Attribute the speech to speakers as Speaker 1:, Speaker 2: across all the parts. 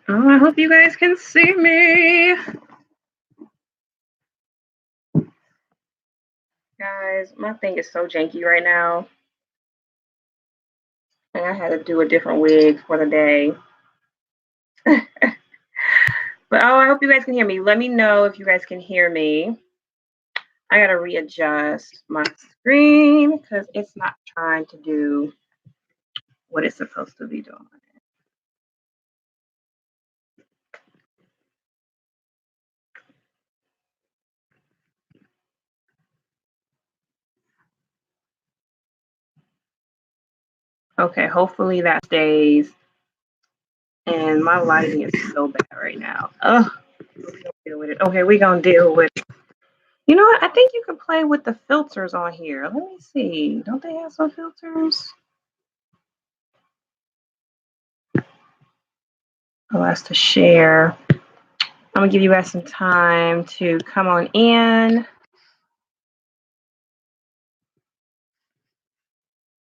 Speaker 1: Oh, I hope you guys can see me. Guys, my thing is so janky right now. And I had to do a different wig for the day. But oh, I hope you guys can hear me. Let me know if you guys can hear me. I gotta readjust my screen because it's not trying to do what it's supposed to be doing. Okay, hopefully that stays. And my lighting is so bad right now. Ugh. Deal with it. Okay, we're gonna deal with it. You know what? I think you can play with the filters on here. Let me see. Don't they have some filters? Oh, that's to share. I'm gonna give you guys some time to come on in.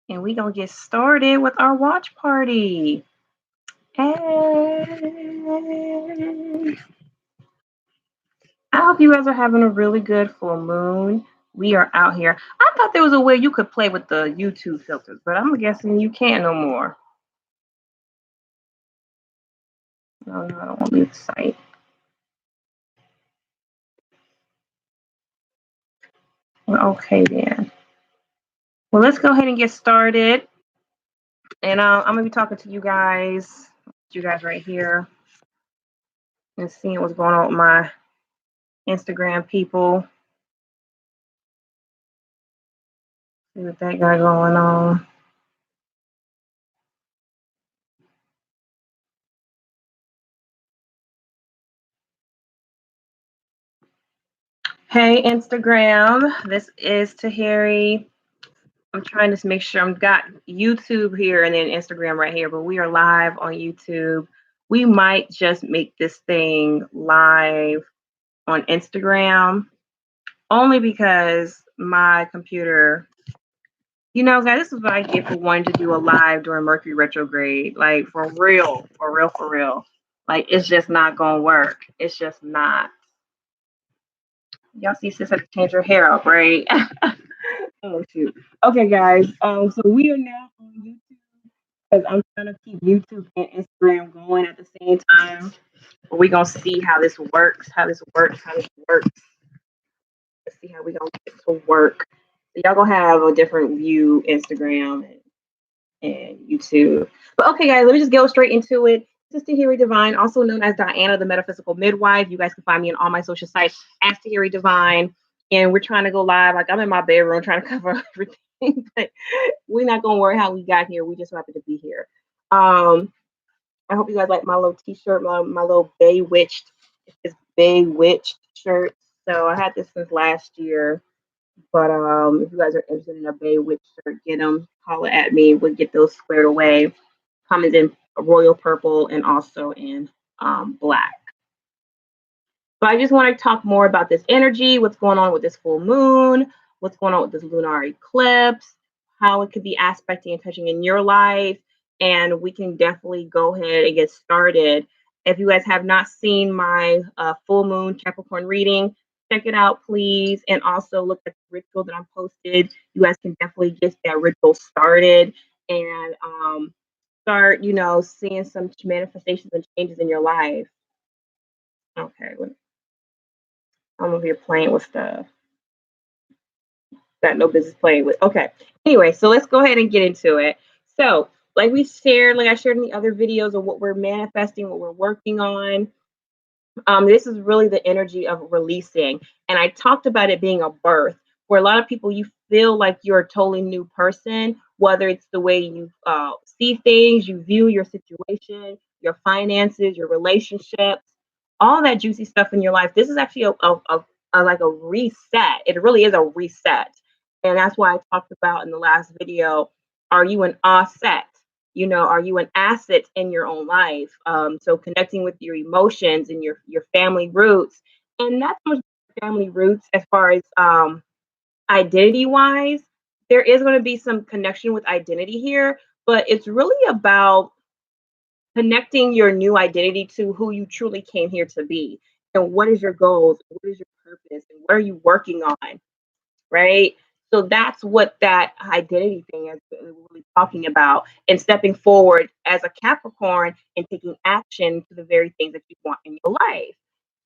Speaker 1: And we're gonna get started with our watch party. Hey. I hope you guys are having a really good full moon. We are out here. I thought there was a way you could play with the YouTube filters, but I'm guessing you can't no more. No, I don't want to leave the site. Well, okay then. Well, let's go ahead and get started. And I'm gonna be talking to you guys right here, and seeing what's going on with my Instagram people. See what they got going on. Hey Instagram, this is Tahiri. I'm trying to make sure I've got YouTube here and then Instagram right here, but we are live on YouTube. We might just make this thing live on Instagram only because my computer, you know, guys, this is what I get for wanting to do a live during Mercury retrograde. Like for real, for real, for real. Like it's just not gonna work. It's just not. Y'all see sis had to change her hair up, right? Oh shoot. Okay, guys. So we are now on YouTube because I'm trying to keep YouTube and Instagram going at the same time. We're gonna see how this works, how this works, how this works. Let's see how we gonna get to work. So y'all gonna have a different view, Instagram and YouTube. But okay, guys, let me just go straight into it. This is Tahiri Divine, also known as Diana, the Metaphysical Midwife. You guys can find me on all my social sites as Tahiri Divine. And we're trying to go live. Like I'm in my bedroom trying to cover everything, but we're not gonna worry how we got here. We just happen to be here. I hope you guys like my little t-shirt, my little Baywitched, it's Baywitched shirt. So I had this since last year. But if you guys are interested in a Baywitch shirt, get them. Holler at me. We'll get those squared away. Comes in royal purple and also in black. But I just want to talk more about this energy, what's going on with this full moon, what's going on with this lunar eclipse, how it could be aspecting and touching in your life. And we can definitely go ahead and get started. If you guys have not seen my full moon Capricorn reading, check it out, please. And also look at the ritual that I posted. You guys can definitely get that ritual started and start, you know, seeing some manifestations and changes in your life. Okay, I'm over here playing with stuff. Got no business playing with. Okay. Anyway, so let's go ahead and get into it. So, like I shared in the other videos of what we're manifesting, what we're working on. This is really the energy of releasing. And I talked about it being a birth. For a lot of people, you feel like you're a totally new person, whether it's the way you see things, you view your situation, your finances, your relationships, all that juicy stuff in your life. This is actually a like a reset. It really is a reset. And that's why I talked about in the last video, are you an asset? You know, are you an asset in your own life? So connecting with your emotions and your family roots, and not so much family roots as far as identity wise. There is going to be some connection with identity here, but it's really about connecting your new identity to who you truly came here to be, and what is your goals, what is your purpose, and what are you working on, right? So that's what that identity thing is really talking about, and stepping forward as a Capricorn and taking action to the very things that you want in your life.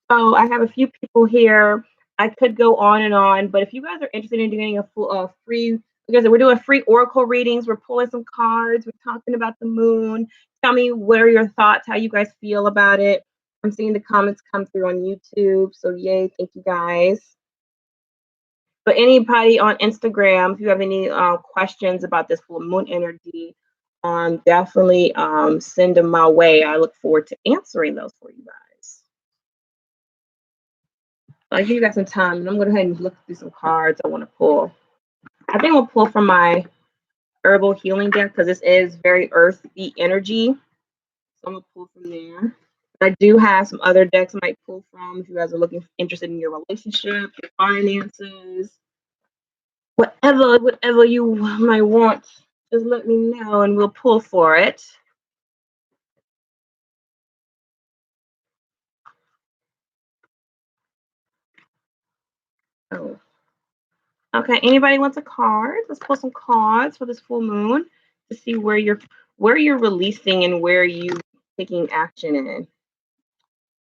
Speaker 1: So I have a few people here. I could go on and on, but if you guys are interested in doing a full free, because we're doing free oracle readings, we're pulling some cards, we're talking about the moon. Tell me what are your thoughts, how you guys feel about it. I'm seeing the comments come through on YouTube, so yay, thank you guys. But anybody on Instagram, if you have any questions about this full moon energy, definitely send them my way. I look forward to answering those for you guys. I'll give you guys some time, and I'm going to go ahead and look through some cards I want to pull. I think we'll pull from my herbal healing deck because this is very earthy energy. So I'm going to pull from there. I do have some other decks I might pull from if you guys are interested in your relationship, your finances, whatever you might want. Just let me know, and we'll pull for it. Oh. Okay, anybody wants a card? Let's pull some cards for this full moon to see where you're releasing and where you taking action in.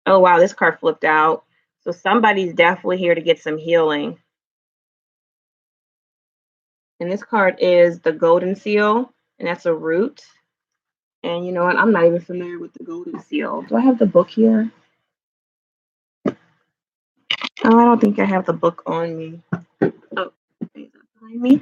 Speaker 1: Oh wow, this card flipped out. So somebody's definitely here to get some healing. And this card is the golden seal, and that's a root. And you know what? I'm not even familiar with the golden seal. Do I have the book here? Oh, I don't think I have the book on me. Oh, is that behind me?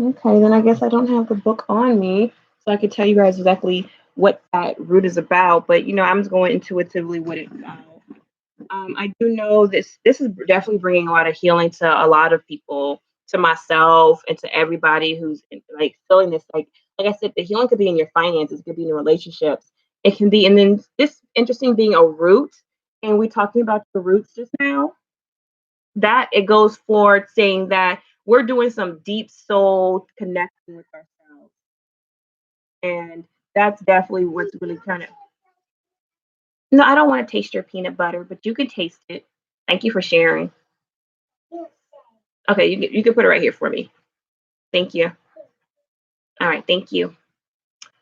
Speaker 1: Okay, then I guess I don't have the book on me, so I could tell you guys exactly what that root is about. But you know, I'm just going intuitively with it. I do know this is definitely bringing a lot of healing to a lot of people, to myself, and to everybody who's like feeling this. Like I said, the healing could be in your finances, it could be in your relationships, it can be, and then this interesting being a root, and we talking about the roots just now. That it goes forward saying that we're doing some deep soul connection with ourselves, and that's definitely what's really kind of. No, I don't want to taste your peanut butter, but you can taste it. Thank you for sharing. Okay, you can put it right here for me. Thank you. All right, thank you.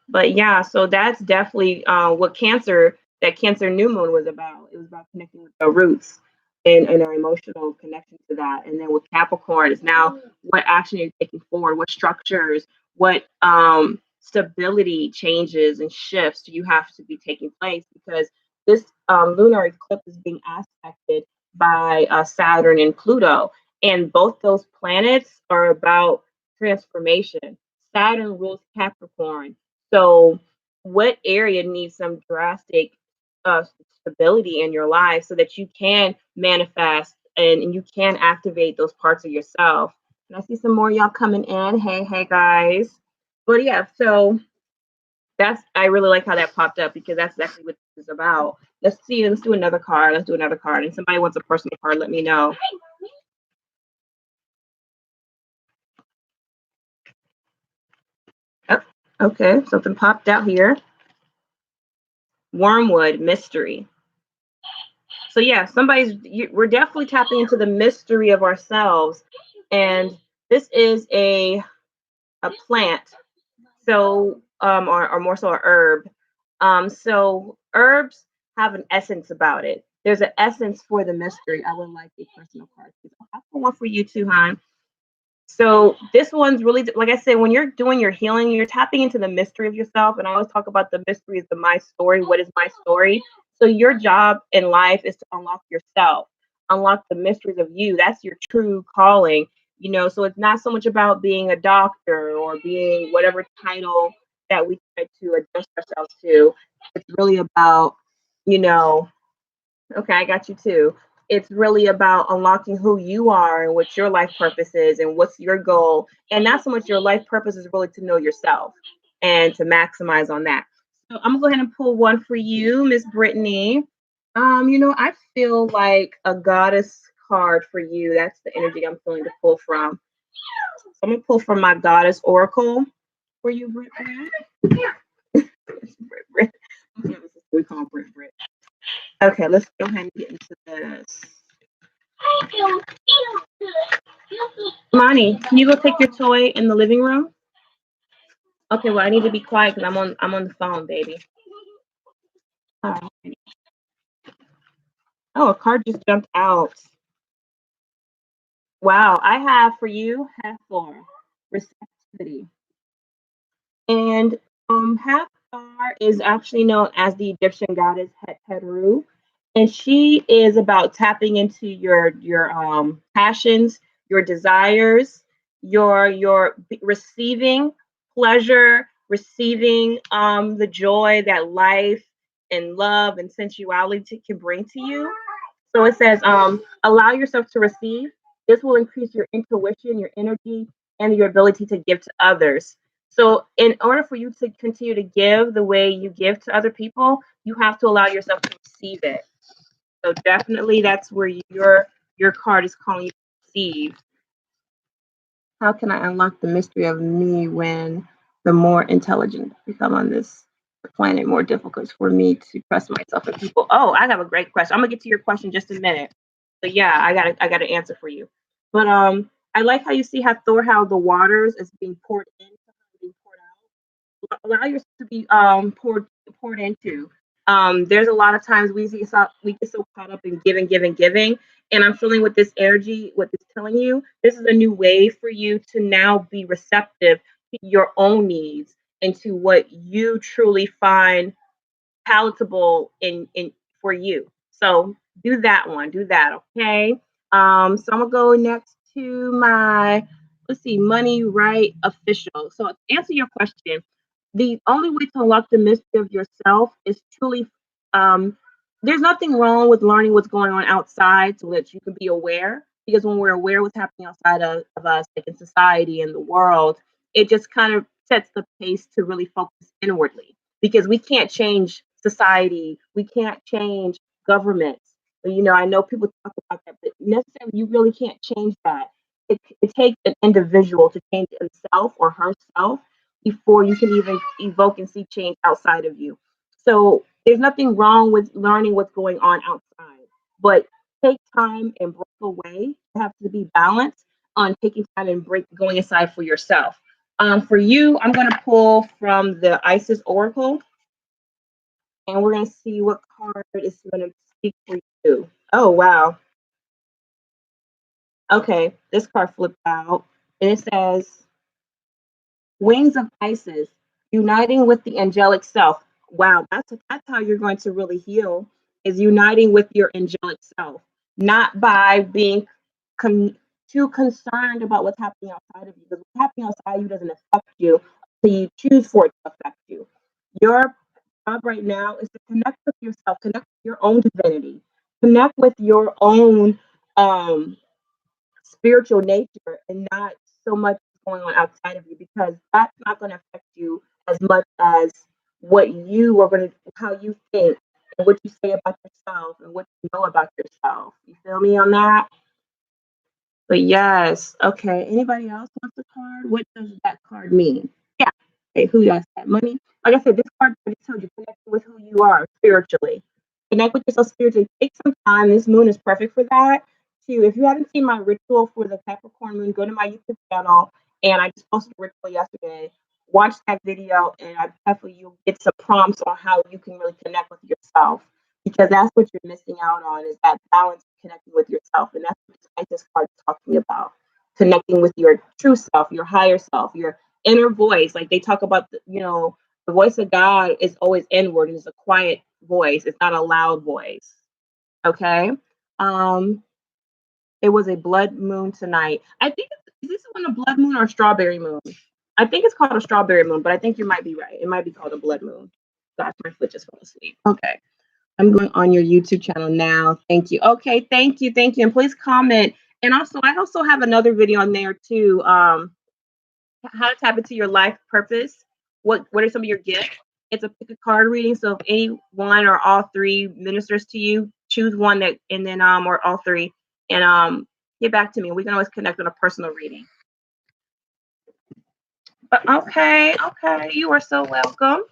Speaker 1: But yeah, so that's definitely what that Cancer new moon was about. It was about connecting with our roots and our emotional connection to that. And then with Capricorn is now what action you're taking forward, what structures, what stability changes and shifts do you have to be taking place, because this lunar eclipse is being aspected by Saturn and Pluto. And both those planets are about transformation. Saturn rules Capricorn. So, what area needs some drastic uh, stability in your life so that you can manifest and you can activate those parts of yourself? And I see some more of y'all coming in. Hey, guys. But yeah, so I really like how that popped up because that's exactly what this is about. Let's see. Let's do another card. Let's do another card. And somebody wants a personal card, let me know. Oh, okay, something popped out here. Wormwood mystery. So yeah, we're definitely tapping into the mystery of ourselves, and this is a plant, so or more so a herb. So herbs have an essence about it. There's an essence for the mystery. I would like a personal card. I'll put one for you too, hon. So this one's really, like I said, when you're doing your healing, you're tapping into the mystery of yourself. And I always talk about the mystery is the my story. What is my story? So your job in life is to unlock yourself, unlock the mysteries of you. That's your true calling. You know, so it's not so much about being a doctor or being whatever title that we try to adjust ourselves to. It's really about, you know, okay, I got you too. It's really about unlocking who you are and what your life purpose is and what's your goal. And not so much your life purpose is really to know yourself and to maximize on that. So I'm gonna go ahead and pull one for you, Miss Brittany. You know, I feel like a goddess card for you. That's the energy I'm feeling to pull from. So I'm gonna pull from my goddess oracle for you, Brit. Brit. We call Brit. Okay, let's go ahead and get into this. Monty, can you go take your toy in the living room? Okay, well I need to be quiet because I'm on the phone, baby. All right. Oh, a card just jumped out. Wow, I have for you Hathor, receptivity. And Hathor is actually known as the Egyptian goddess Heteru, and she is about tapping into your passions, your desires, your receiving pleasure, receiving the joy that life and love and sensuality can bring to you. So it says, allow yourself to receive. This will increase your intuition, your energy, and your ability to give to others. So, in order for you to continue to give the way you give to other people, you have to allow yourself to receive it. So, definitely, that's where your card is calling you to receive. How can I unlock the mystery of me when the more intelligent become on this planet, more difficult for me to trust myself and people? Oh, I have a great question. I'm gonna get to your question in just a minute. So yeah, I got an answer for you. But I like how you see how the waters is being poured in, being poured out. Allow yourself to be poured into. There's a lot of times we get so caught up in giving, and I'm feeling with this energy, what it's telling you, this is a new way for you to now be receptive to your own needs and to what you truly find palatable in for you. So do that one, do that, okay? So I'm gonna go next to my let's see, money right official. So to answer your question, the only way to unlock the mystery of yourself is truly there's nothing wrong with learning what's going on outside so that you can be aware, because when we're aware what's happening outside of us, like in society and the world, it just kind of sets the pace to really focus inwardly, because we can't change society, we can't change governments. You know, I know people talk about that, but necessarily you really can't change that. It takes an individual to change himself or herself before you can even evoke and see change outside of you. So there's nothing wrong with learning what's going on outside, but take time and break away. You have to be balanced on taking time and break going inside for yourself. For you, I'm going to pull from the Isis Oracle, and we're going to see what card is going to speak for you. Oh, wow. Okay, this card flipped out, and it says, Wings of Isis, uniting with the angelic self. Wow, that's how you're going to really heal, is uniting with your angelic self, not by being too concerned about what's happening outside of you. Because what's happening outside of you doesn't affect you, so you choose for it to affect you. Your job right now is to connect with yourself, connect with your own divinity, connect with your own um, spiritual nature, and not so much going on outside of you, because that's not going to affect you as much as what you are going to, how you think and what you say about yourself and what you know about yourself. You feel me on that? But yes, okay. Anybody else wants a card? What does that card mean? Yeah. Okay, who does that? Money. Like I said, this card I just told you, connect with who you are spiritually. Connect with yourself spiritually. Take some time. This moon is perfect for that. Too. If you haven't seen my ritual for the Capricorn moon, go to my YouTube channel. And I just posted a ritual yesterday. Watch that video, and I definitely you'll get some prompts on how you can really connect with yourself, because that's what you're missing out on, is that balance connecting with yourself. And that's what this card is talking about, connecting with your true self, your higher self, your inner voice. Like they talk about, the voice of God is always inward. It's a quiet voice. It's not a loud voice. Okay. Um, it was a blood moon tonight. I think, is this one a blood moon or a strawberry moon? I think it's called a strawberry moon, but I think you might be right. It might be called a blood moon. Gosh, my foot just fell asleep. Okay. I'm going on your YouTube channel now. Thank you. Okay, thank you, thank you. And please comment. And also, I also have another video on there too. How to tap into your life purpose. What are some of your gifts? It's a pick a card reading. So if any one or all three ministers to you, choose one that, and then or all three, and get back to me. We can always connect on a personal reading. Okay, okay. You are so welcome.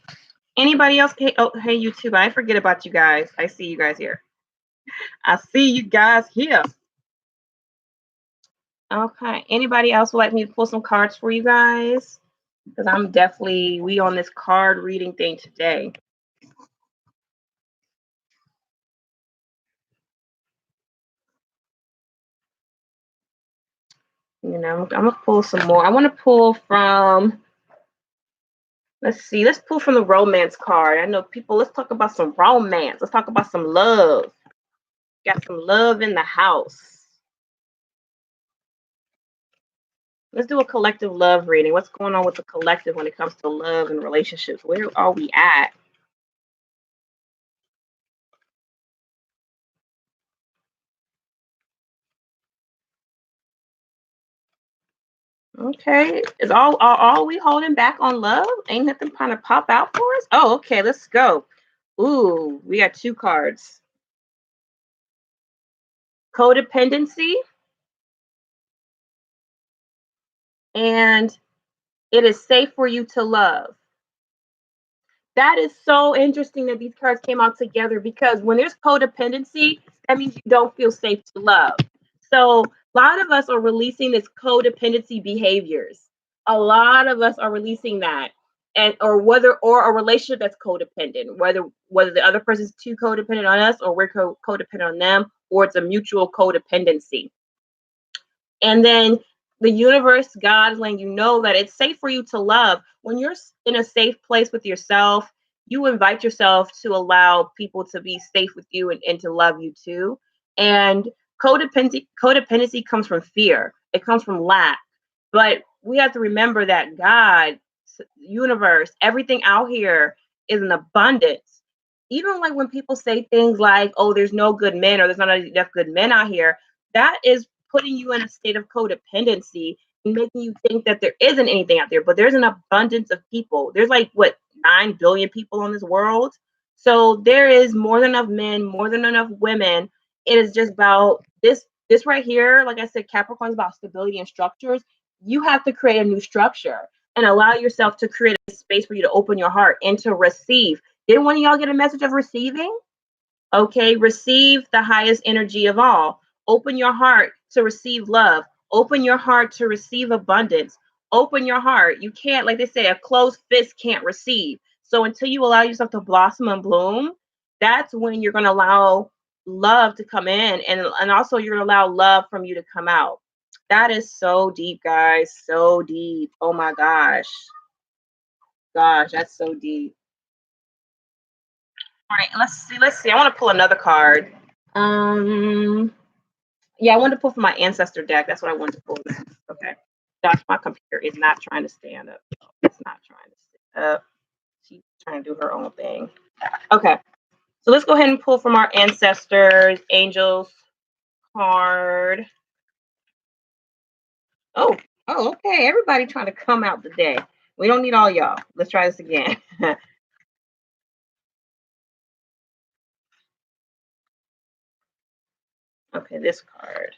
Speaker 1: Anybody else? Hey, oh, hey, YouTube. I forget about you guys. I see you guys here. I see you guys here. Okay. Anybody else would like me to pull some cards for you guys? Because I'm definitely we on this card reading thing today. You know, I'm gonna pull some more. I want to pull from. Let's see. Let's pull from the romance card. I know people. Let's talk about some romance. Let's talk about some love. Got some love in the house. Let's do a collective love reading. What's going on with the collective when it comes to love and relationships? Where are we at? Okay. Is all we holding back on love? Ain't nothing trying to pop out for us? Oh, okay, let's go. Ooh, we got two cards. Codependency and it is safe for you to love. That is so interesting that these cards came out together because when there's codependency, that means you don't feel safe to love. So a lot of us are releasing this codependency behaviors. A lot of us are releasing that. And or a relationship that's codependent, whether the other person's too codependent on us or we're codependent on them, or it's a mutual codependency. And then the universe, God is letting you know that it's safe for you to love. When you're in a safe place with yourself, you invite yourself to allow people to be safe with you and to love you too. And codependency comes from fear. It comes from lack. But we have to remember that God, universe, everything out here is an abundance. Even like when people say things like, oh, there's no good men or there's not enough good men out here, that is putting you in a state of codependency and making you think that there isn't anything out there. But there's an abundance of people. There's like what 9 billion people on this world. So there is more than enough men, more than enough women. It is just about this right here. Like I said, Capricorn is about stability and structures. You have to create a new structure and allow yourself to create a space for you to open your heart and to receive. Didn't one of y'all get a message of receiving? Okay, receive the highest energy of all. Open your heart to receive love. Open your heart to receive abundance. Open your heart. You can't, like they say, a closed fist can't receive. So until you allow yourself to blossom and bloom, that's when you're going to allow love to come in, and also you're going to allow love from you to come out. That is so deep, guys. So deep. Oh my gosh. Gosh, that's so deep. All right, let's see. Let's see. I want to pull another card. Yeah, I wanted to pull from my ancestor deck. That's what I wanted to pull next. Okay. Gosh, my computer is not trying to stand up. It's not trying to stand up. She's trying to do her own thing. Okay. So let's go ahead and pull from our ancestors, angels card. Oh, okay. Everybody trying to come out today. We don't need all y'all. Let's try this again. Okay, this card.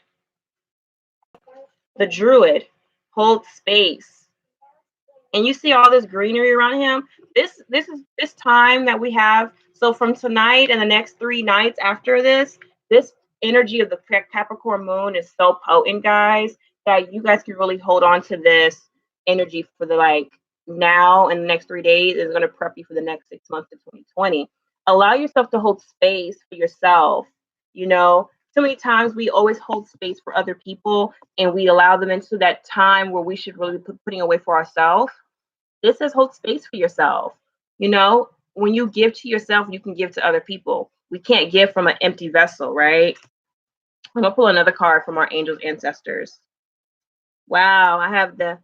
Speaker 1: The Druid holds space. And you see all this greenery around him. This is this time that we have. So from tonight and the next 3 nights after this energy of the Capricorn moon is so potent, guys, that you guys can really hold on to this energy for the like now and the next 3 days is going to prep you for the next 6 months to 2020. Allow yourself to hold space for yourself. You know, so many times we always hold space for other people and we allow them into that time where we should really be putting away for ourselves. This is hold space for yourself. You know, when you give to yourself, you can give to other people. We can't give from an empty vessel, right? I'm gonna pull another card from our angels ancestors. Wow, I have the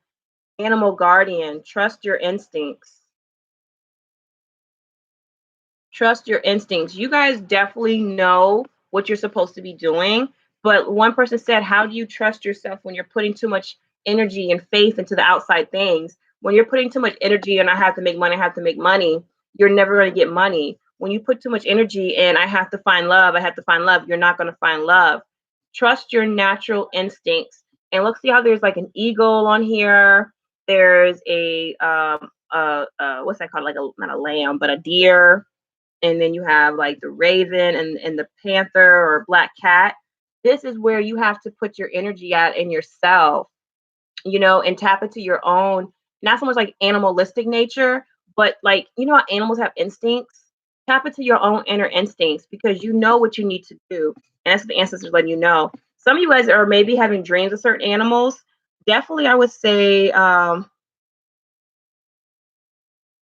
Speaker 1: animal guardian. Trust your instincts. Trust your instincts. You guys definitely know what you're supposed to be doing. But one person said, how do you trust yourself when you're putting too much energy and faith into the outside things? When you're putting too much energy and I have to make money, I have to make money, you're never going to get money. When you put too much energy and I have to find love, I have to find love, you're not going to find love. Trust your natural instincts. And look, see how there's like an eagle on here. There's a what's that called? Like a not a lamb, but a deer, and then you have like the raven and the panther or black cat. This is where you have to put your energy at in yourself, you know, and tap into your own, not so much like animalistic nature, but like, you know, how animals have instincts. Tap into your own inner instincts because you know what you need to do. And that's what the ancestors letting you know. Some of you guys are maybe having dreams of certain animals. Definitely, I would say,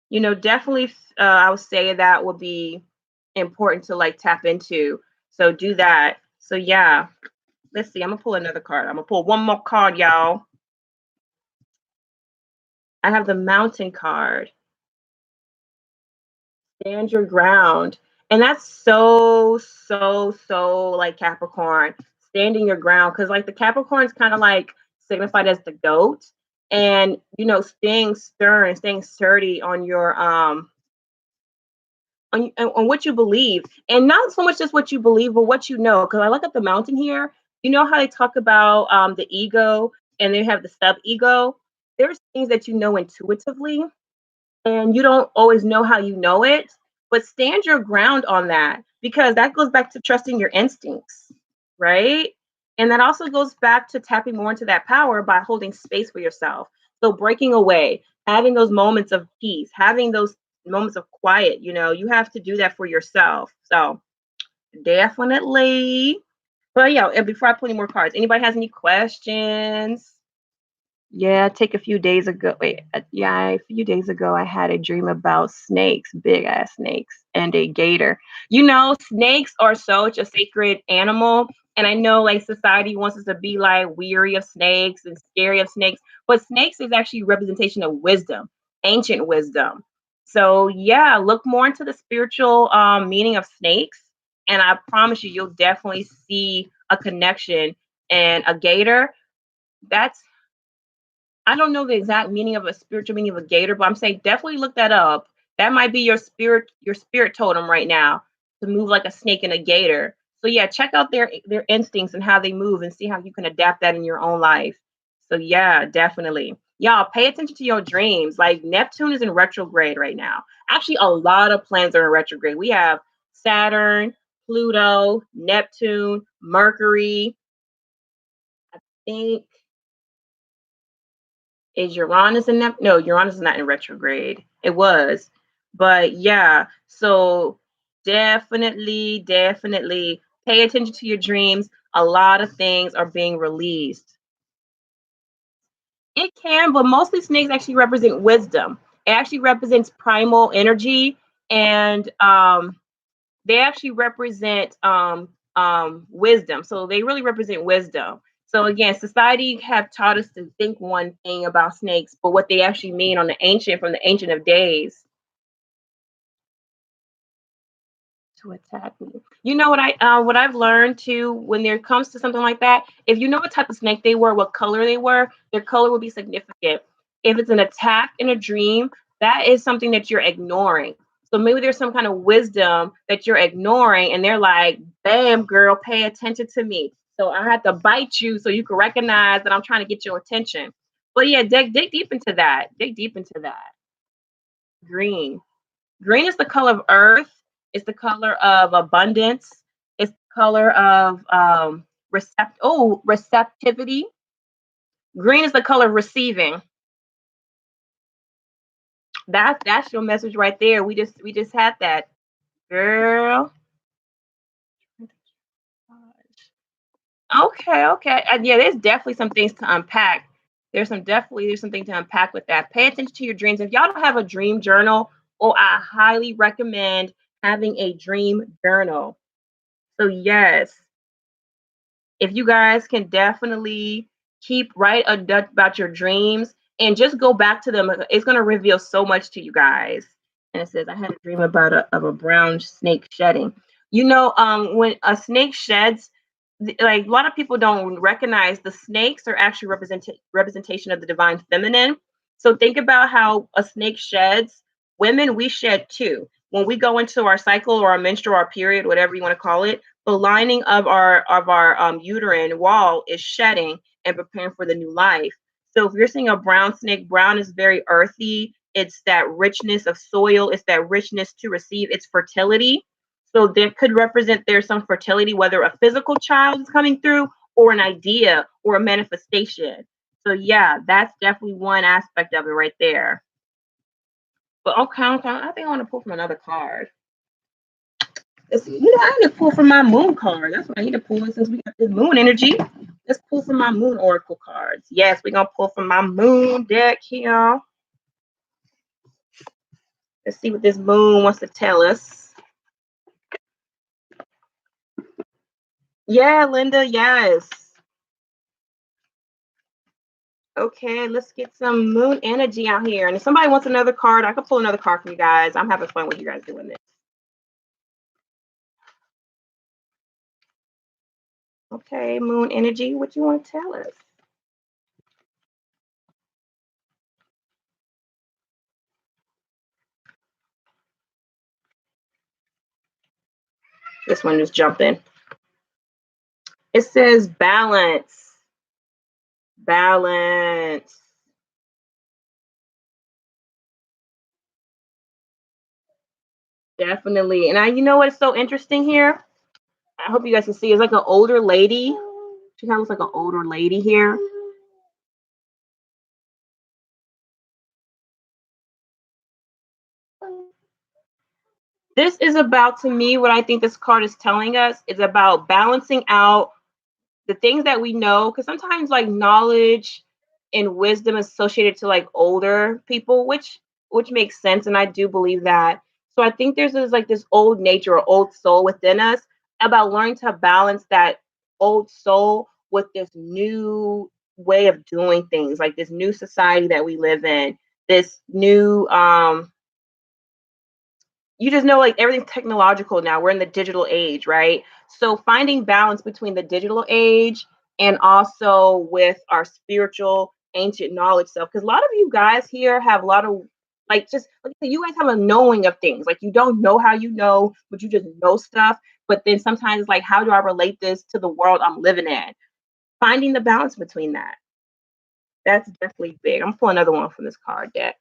Speaker 1: you know, definitely, I would say that would be important to like tap into. So do that. So yeah, let's see. I'm gonna pull another card. I'm gonna pull one more card, y'all. I have the Mountain card. Stand your ground. And that's so like Capricorn, standing your ground. Cause like the Capricorn's kind of like signified as the goat. And you know, staying stern, staying sturdy on your on what you believe. And not so much just what you believe, but what you know. Cause I look at the Mountain here, you know how they talk about the ego and they have the sub ego. There's things that you know intuitively and you don't always know how you know it, but stand your ground on that because that goes back to trusting your instincts, right? And that also goes back to tapping more into that power by holding space for yourself. So breaking away, having those moments of peace, having those moments of quiet, you know, you have to do that for yourself. So definitely. But yeah, and before I pull any more cards, anybody has any questions? Yeah, take a few days ago. Wait, yeah, a few days ago, I had a dream about snakes, big ass snakes, and a gator. You know, snakes are such a sacred animal. And I know like society wants us to be like weary of snakes and scary of snakes, but snakes is actually a representation of wisdom, ancient wisdom. So yeah, look more into the spiritual meaning of snakes. And I promise you, you'll definitely see a connection. And a gator, that's I don't know the exact meaning of a spiritual meaning of a gator, but I'm saying definitely look that up. That might be your spirit totem right now to move like a snake and a gator. So yeah, check out their instincts and how they move and see how you can adapt that in your own life. So yeah, definitely. Y'all pay attention to your dreams. Like Neptune is in retrograde right now. Actually, a lot of planets are in retrograde. We have Saturn, Pluto, Neptune, Mercury. I think is Uranus in that? No, Uranus is not in retrograde. It was. But yeah, so definitely pay attention to your dreams. A lot of things are being released. It can, but mostly snakes actually represent wisdom. It actually represents primal energy and they actually represent wisdom. So they really represent wisdom. So again, society have taught us to think one thing about snakes, but what they actually mean on the ancient from the ancient of days to attack me. You know what I've learned too when there comes to something like that, if you know what type of snake they were, what color they were, their color will be significant. If it's an attack in a dream, that is something that you're ignoring. So maybe there's some kind of wisdom that you're ignoring, and they're like, "Bam, girl, pay attention to me." So I had to bite you so you can recognize that I'm trying to get your attention. But yeah, dig deep into that. Dig deep into that. Green. Green is the color of earth. It's the color of abundance. It's the color of receptivity. Green is the color of receiving. That's your message right there. We just had that, girl. Okay. And yeah, there's definitely some things to unpack. There's something to unpack with that. Pay attention to your dreams. If y'all don't have a dream journal, oh, I highly recommend having a dream journal. So yes, if you guys can definitely keep about your dreams and just go back to them, it's going to reveal so much to you guys. And it says, I had a dream about a brown snake shedding. You know, when a snake sheds, like a lot of people don't recognize the snakes are actually representation of the divine feminine. So think about how a snake sheds. Women, we shed too. When we go into our cycle or our menstrual or our period, whatever you want to call it, the lining of our uterine wall is shedding and preparing for the new life. So if you're seeing a brown snake, brown is very earthy. It's that richness of soil. It's that richness to receive. It's fertility. So that could represent there's some fertility, whether a physical child is coming through or an idea or a manifestation. So yeah, that's definitely one aspect of it right there. But okay, I think I want to pull from another card. I need to pull from my moon card. That's what I need to pull since we got this moon energy. Let's pull from my moon oracle cards. Yes, we're gonna pull from my moon deck here. Let's see what this moon wants to tell us. Yeah, Linda, yes. Okay, let's get some moon energy out here. And if somebody wants another card, I can pull another card for you guys. I'm having fun with you guys doing this. Okay, moon energy, what you want to tell us? This one just jumped in. It says balance. Balance. Definitely. And you know what's so interesting here? I hope you guys can see. It's like an older lady. She kind of looks like an older lady here. This is about, to me, what I think this card is telling us is about balancing out the things that we know, because sometimes like knowledge and wisdom is associated to like older people, which makes sense, and I do believe that. So I think there's this old nature or old soul within us, about learning to balance that old soul with this new way of doing things, like this new society that we live in, this new you just know, like, everything's technological now. We're in the digital age, right? So finding balance between the digital age and also with our spiritual ancient knowledge self. Because a lot of you guys here have a lot of, like, just like you guys have a knowing of things. Like, you don't know how you know, but you just know stuff. But then sometimes it's like, how do I relate this to the world I'm living in? Finding the balance between that. That's definitely big. I'm pulling another one from this card deck.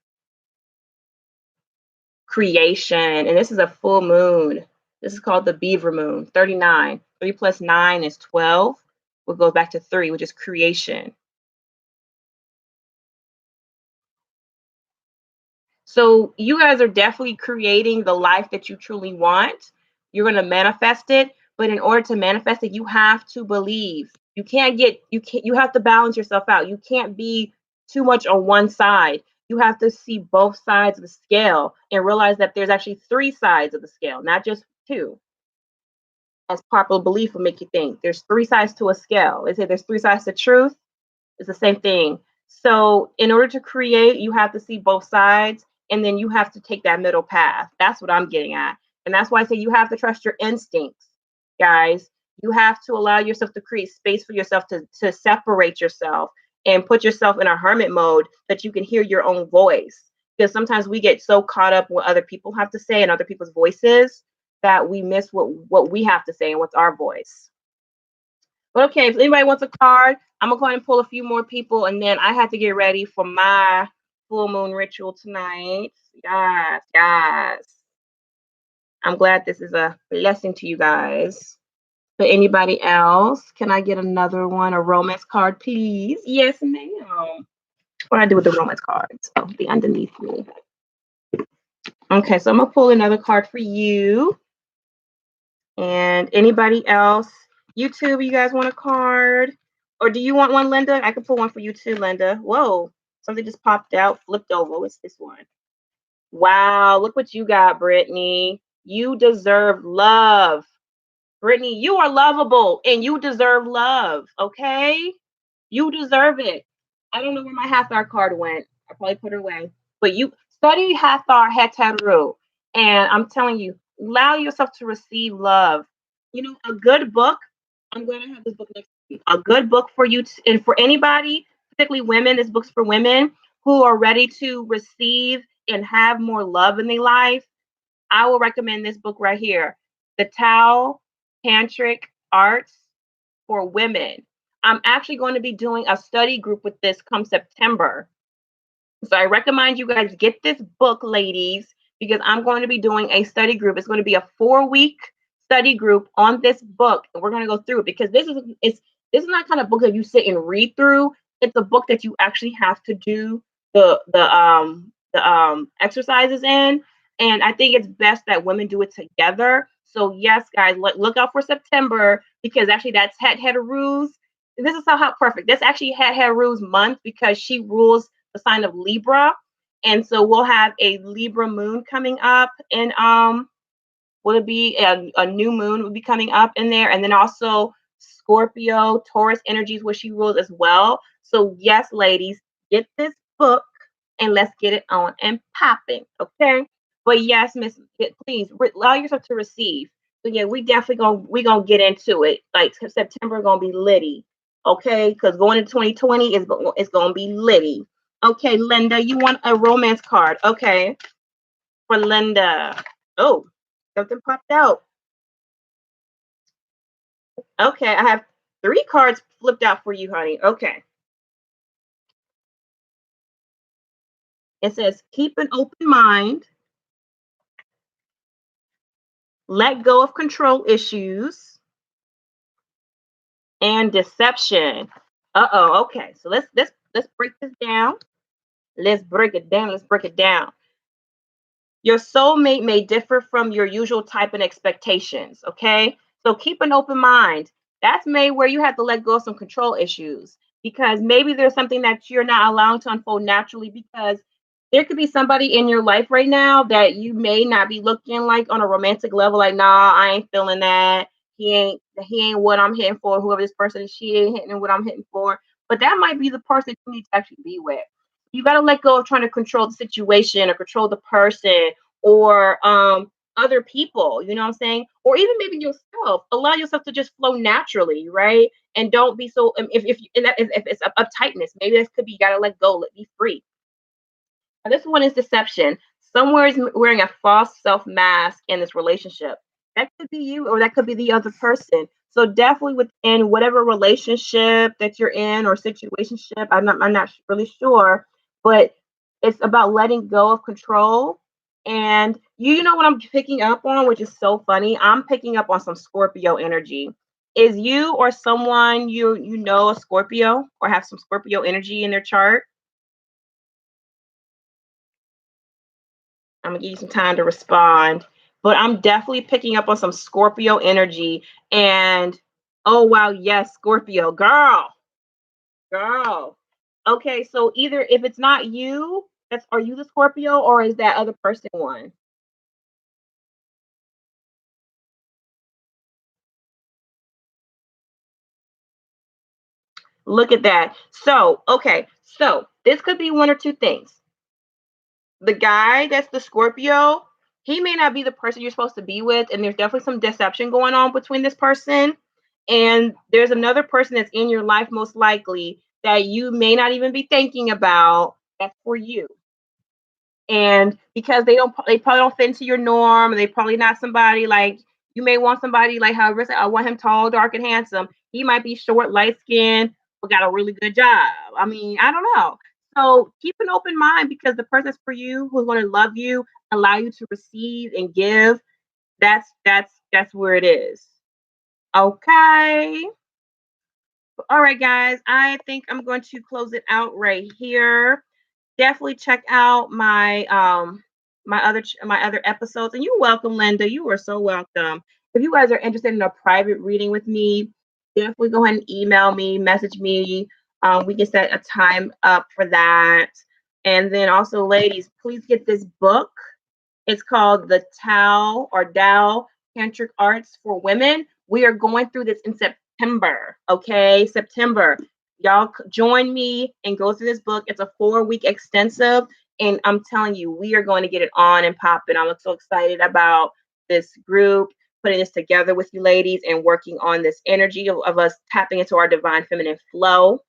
Speaker 1: Creation, and this is a full moon. This is called the beaver moon, 39. 3 plus 9 is 12, which goes back to 3, which is creation. So you guys are definitely creating the life that you truly want. You're going to manifest it, but in order to manifest it, you have to believe. You have to balance yourself out. You can't be too much on one side. You have to see both sides of the scale and realize that there's actually 3 sides of the scale, not just 2. As popular belief will make you think. There's 3 sides to a scale. They say there's 3 sides to truth. It's the same thing. So in order to create, you have to see both sides, and then you have to take that middle path. That's what I'm getting at. And that's why I say you have to trust your instincts, guys. You have to allow yourself to create space for yourself to separate yourself and put yourself in a hermit mode that you can hear your own voice. Because sometimes we get so caught up with what other people have to say and other people's voices that we miss what we have to say and what's our voice. But okay, if anybody wants a card, I'm gonna go ahead and pull a few more people, and then I have to get ready for my full moon ritual tonight. Yes, yes. I'm glad this is a blessing to you guys. But anybody else? Can I get another one? A romance card, please? Yes, ma'am. What do I do with the romance cards? Oh, the underneath me. Okay, so I'm gonna pull another card for you. And anybody else? YouTube, you guys want a card? Or do you want one, Linda? I can pull one for you too, Linda. Whoa, something just popped out, flipped over. What's this one? Wow, look what you got, Brittany. You deserve love. Brittany, you are lovable and you deserve love, okay? You deserve it. I don't know where my Hathor card went. I probably put it away. But you study Hathor Hataru. And I'm telling you, allow yourself to receive love. You know, a good book, I'm going to have this book next week. A good book for you, and for anybody, particularly women, this book's for women who are ready to receive and have more love in their life. I will recommend this book right here, The Tao Tantric Arts for Women. I'm actually going to be doing a study group with this come September. So I recommend you guys get this book, ladies, because I'm going to be doing a study group. It's going to be a 4-week study group on this book, and we're going to go through it because this is not kind of book that you sit and read through. It's a book that you actually have to do the exercises in, and I think it's best that women do it together. So yes, guys, look out for September because actually that's Het Rules. This is how perfect. This actually Het Rules month because she rules the sign of Libra. And so we'll have a Libra moon coming up, and will it be a new moon will be coming up in there, and then also Scorpio, Taurus energies, which she rules as well. So yes, ladies, get this book and let's get it on and popping, okay? But yes, Miss, please allow yourself to receive. So yeah, we gonna get into it. Like September gonna be litty, okay? Because going into 2020 is gonna be litty. Okay, Linda, you want a romance card? Okay, for Linda. Oh, something popped out. Okay, I have 3 cards flipped out for you, honey. Okay. It says, keep an open mind, let go of control issues, and deception. Uh-oh, okay. So let's break this down. Let's break it down. Let's break it down. Your soulmate may differ from your usual type and expectations, okay? So keep an open mind. That's maybe where you have to let go of some control issues because maybe there's something that you're not allowing to unfold naturally because there could be somebody in your life right now that you may not be looking like on a romantic level, like, nah, I ain't feeling that. He ain't what I'm hitting for. Whoever this person is, she ain't hitting what I'm hitting for. But that might be the person you need to actually be with. You got to let go of trying to control the situation or control the person or other people, you know what I'm saying? Or even maybe yourself. Allow yourself to just flow naturally, right? And don't be so if it's uptightness, maybe this could be you got to let go, let be free. Now, this one is deception. Somewhere is wearing a false self mask in this relationship. That could be you, or that could be the other person. So definitely within whatever relationship that you're in or situationship, I'm not really sure, but it's about letting go of control. And you know what I'm picking up on, which is so funny. I'm picking up on some Scorpio energy. Is you or someone you know a Scorpio or have some Scorpio energy in their chart? I'm gonna give you some time to respond. But I'm definitely picking up on some Scorpio energy. And oh wow, yes, Scorpio, girl. Okay, so either if it's not you, that's are you the Scorpio or is that other person one? Look at that. So, okay, so this could be one or two things. The guy that's the Scorpio, he may not be the person you're supposed to be with, and there's definitely some deception going on between this person. And there's another person that's in your life, most likely, that you may not even be thinking about. That's for you. And because they probably don't fit into your norm, they probably not somebody like you may want somebody like however say, I want him tall, dark, and handsome. He might be short, light skinned, but got a really good job. I mean, I don't know. So keep an open mind because the person that's for you who's going to love you, allow you to receive and give, that's where it is. Okay. All right, guys. I think I'm going to close it out right here. Definitely check out my other episodes. And you're welcome, Linda. You are so welcome. If you guys are interested in a private reading with me, definitely go ahead and email me, message me. We can set a time up for that. And then also, ladies, please get this book. It's called the Tao Tantric Arts for Women. We are going through this in September. Okay, September. Y'all join me and go through this book. It's a 4-week extensive, and I'm telling you, we are going to get it on and popping. I'm so excited about this group, putting this together with you ladies, and working on this energy of us tapping into our divine feminine flow.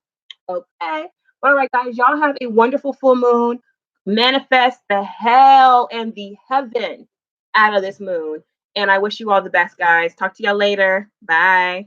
Speaker 1: Okay. All right, guys. Y'all have a wonderful full moon. Manifest the hell and the heaven out of this moon. And I wish you all the best, guys. Talk to y'all later. Bye.